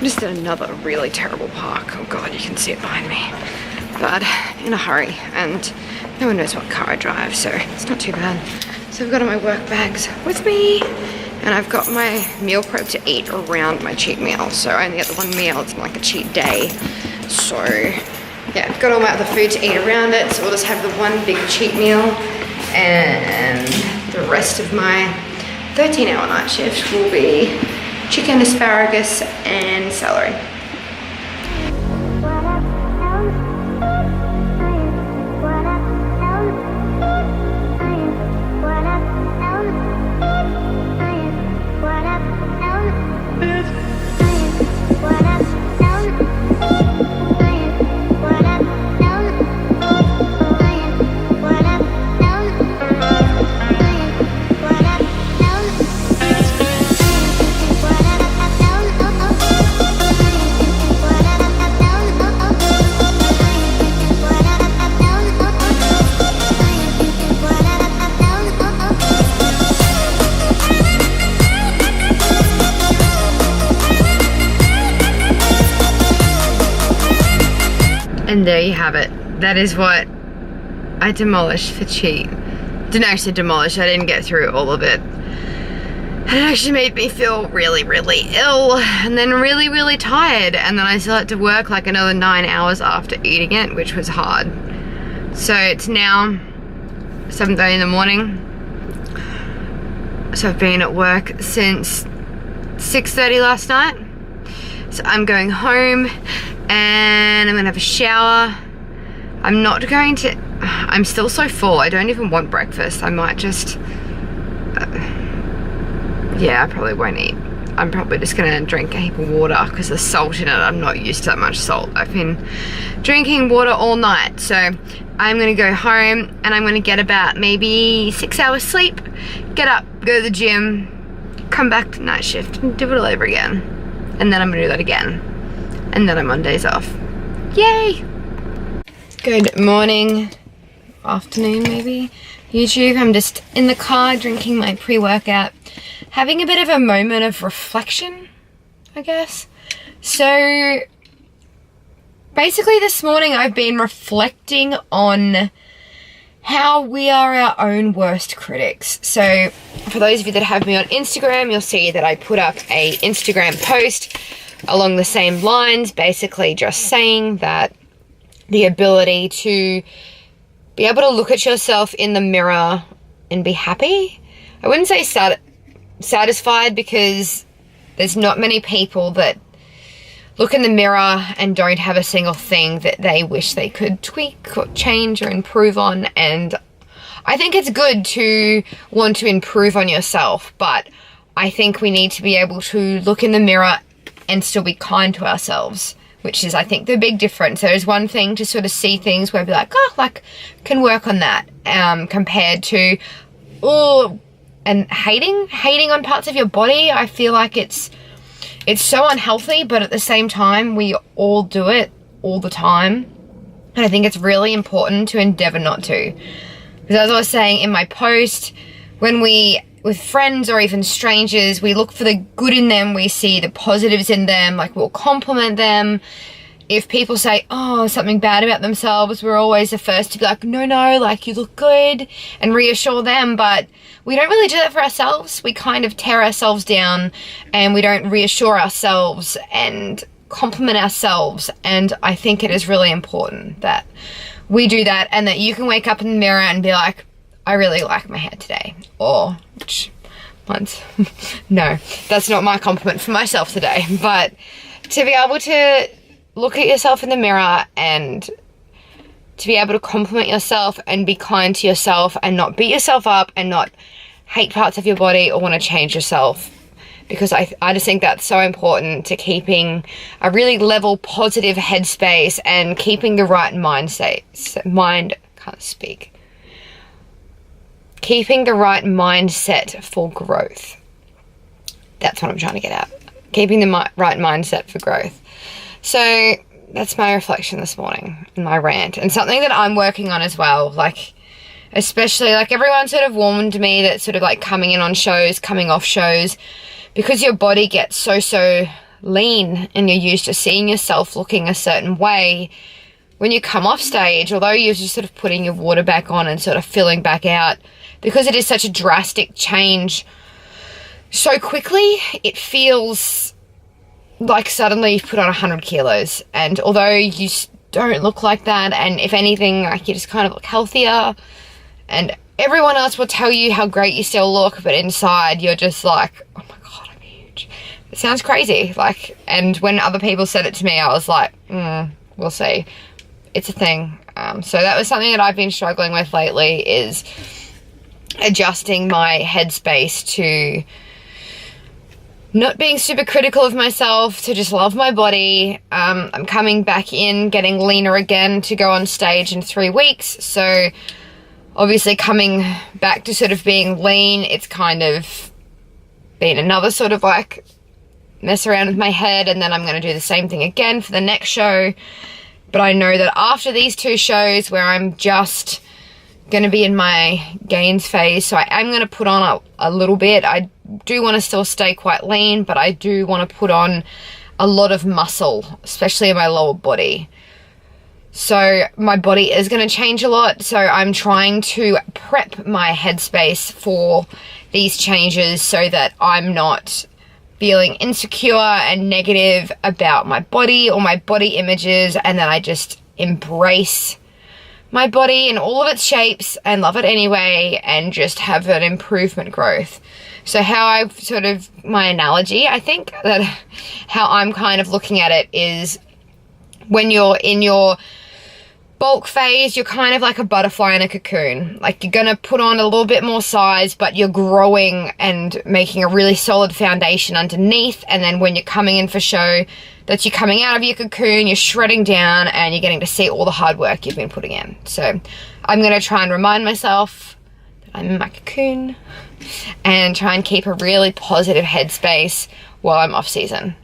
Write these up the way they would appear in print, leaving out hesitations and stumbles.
just at another really terrible park. Oh God, you can see it behind me. But in a hurry, and no one knows what car I drive, so it's not too bad. So I've got all my work bags with me, and I've got my meal prep to eat around my cheat meal. So I only get the one meal, it's like a cheat day. So yeah, I've got all my other food to eat around it, so we'll just have the one big cheat meal, and the rest of my 13-hour night shift will be chicken, asparagus, and celery. And there you have it. That is what I demolished for cheat. Didn't actually demolish, I didn't get through all of it. And it actually made me feel really, really ill, and then really, really tired. And then I still had to work like another 9 hours after eating it, which was hard. So it's now 7:30 in the morning. So I've been at work since 6:30 last night. So I'm going home and I'm gonna have a shower. I'm still so full, I don't even want breakfast. I might just, yeah, I probably won't eat. I'm probably just gonna drink a heap of water because there's salt in it. I'm not used to that much salt. I've been drinking water all night. So I'm gonna go home and I'm gonna get about maybe 6 hours sleep, get up, go to the gym, come back to night shift and do it all over again. And then I'm gonna do that again. And then I'm on days off. Yay! Good morning, afternoon maybe, YouTube. I'm just in the car drinking my pre-workout, having a bit of a moment of reflection, I guess. So basically this morning I've been reflecting on how we are our own worst critics. So for those of you that have me on Instagram, you'll see that I put up a Instagram post along the same lines, basically just saying that the ability to be able to look at yourself in the mirror and be happy. I wouldn't say satisfied, because there's not many people that look in the mirror and don't have a single thing that they wish they could tweak or change or improve on. And I think it's good to want to improve on yourself, but I think we need to be able to look in the mirror and still be kind to ourselves, which is, I think, the big difference. There's one thing to sort of see things where I'd be like, oh, like, can work on that, compared to, oh, and hating on parts of your body. I feel like it's so unhealthy, but at the same time, we all do it all the time. And I think it's really important to endeavor not to. Because as I was saying in my post, when with friends or even strangers, we look for the good in them, we see the positives in them, like we'll compliment them. If people say, oh, something bad about themselves, we're always the first to be like, no, like, you look good, and reassure them. But we don't really do that for ourselves. We kind of tear ourselves down, and we don't reassure ourselves and compliment ourselves. And I think it is really important that we do that, and that you can wake up in the mirror and be like, I really like my hair today. Or, no, that's not my compliment for myself today. But to be able to look at yourself in the mirror and to be able to compliment yourself and be kind to yourself and not beat yourself up and not hate parts of your body or want to change yourself. Because I just think that's so important to keeping a really level, positive headspace and keeping the right keeping the right mindset for growth. That's what I'm trying to get at. Keeping the right mindset for growth. So that's my reflection this morning and my rant. And something that I'm working on as well. Like, especially, like, everyone sort of warned me that sort of like coming in on shows, coming off shows, because your body gets so lean and you're used to seeing yourself looking a certain way, when you come off stage, although you're just sort of putting your water back on and sort of filling back out, because it is such a drastic change so quickly, it feels like suddenly you've put on 100 kilos. And although you don't look like that, and if anything, like, you just kind of look healthier, and everyone else will tell you how great you still look, but inside you're just like, oh my God, I'm huge. It sounds crazy. Like, and when other people said it to me, I was like, we'll see. It's a thing. So that was something that I've been struggling with lately, is adjusting my headspace to not being super critical of myself, to just love my body. I'm coming back in, getting leaner again to go on stage in 3 weeks. So obviously coming back to sort of being lean, it's kind of been another sort of like mess around with my head, and then I'm going to do the same thing again for the next show. But I know that after these 2 shows where I'm just going to be in my gains phase, so I am going to put on a little bit. I do want to still stay quite lean, but I do want to put on a lot of muscle, especially in my lower body. So my body is going to change a lot, so I'm trying to prep my headspace for these changes so that I'm not feeling insecure and negative about my body or my body images, and that I just embrace my body in all of its shapes and love it anyway, and just have an improvement growth. So how I sort of, my analogy, I think that how I'm kind of looking at it is, when you're in your bulk phase, you're kind of like a butterfly in a cocoon. Like, you're gonna put on a little bit more size, but you're growing and making a really solid foundation underneath. And then when you're coming in for show, that you're coming out of your cocoon, you're shredding down, and you're getting to see all the hard work you've been putting in. So I'm gonna try and remind myself that I'm in my cocoon, and try and keep a really positive headspace while I'm off season.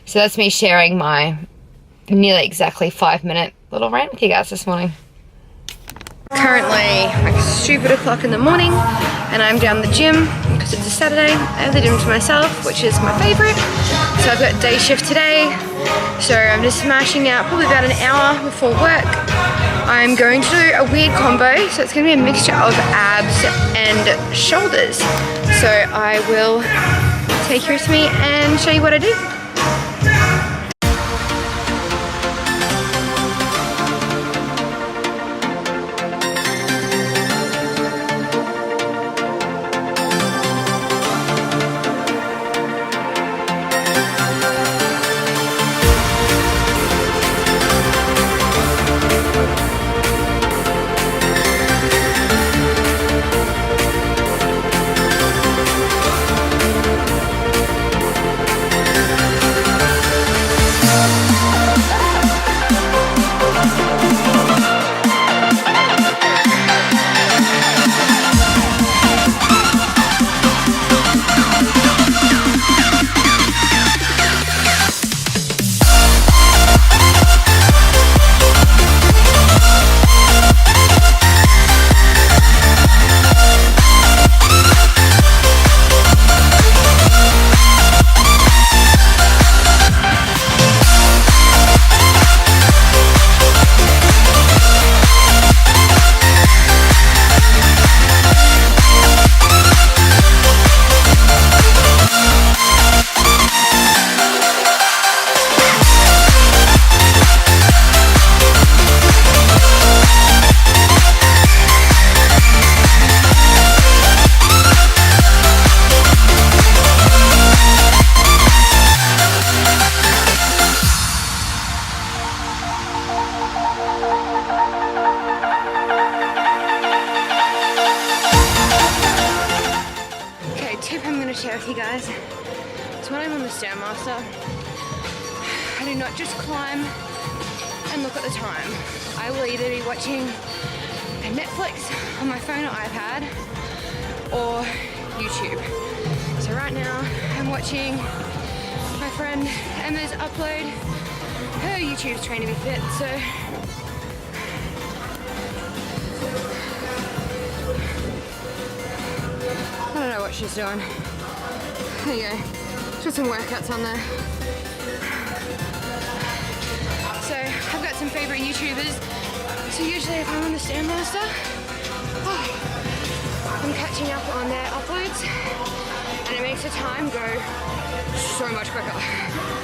So that's me sharing my nearly exactly 5-minute little rant with you guys this morning. Currently like stupid o'clock in the morning, and I'm down the gym because it's a Saturday. I have the gym to myself, which is my favorite. So I've got day shift today, so I'm just smashing out probably about an hour before work. I'm going to do a weird combo, so it's going to be a mixture of abs and shoulders. So I will take you with me and show you what I do. So when I'm on the Stairmaster, I do not just climb and look at the time. I will either be watching Netflix on my phone or iPad or YouTube. So right now I'm watching my friend Emma's upload her YouTube's Train to Be Fit, so I don't know what she's doing. There you go. Just some workouts on there. So I've got some favorite YouTubers. So usually if I'm on the Stairmaster, I'm catching up on their uploads and it makes the time go so much quicker.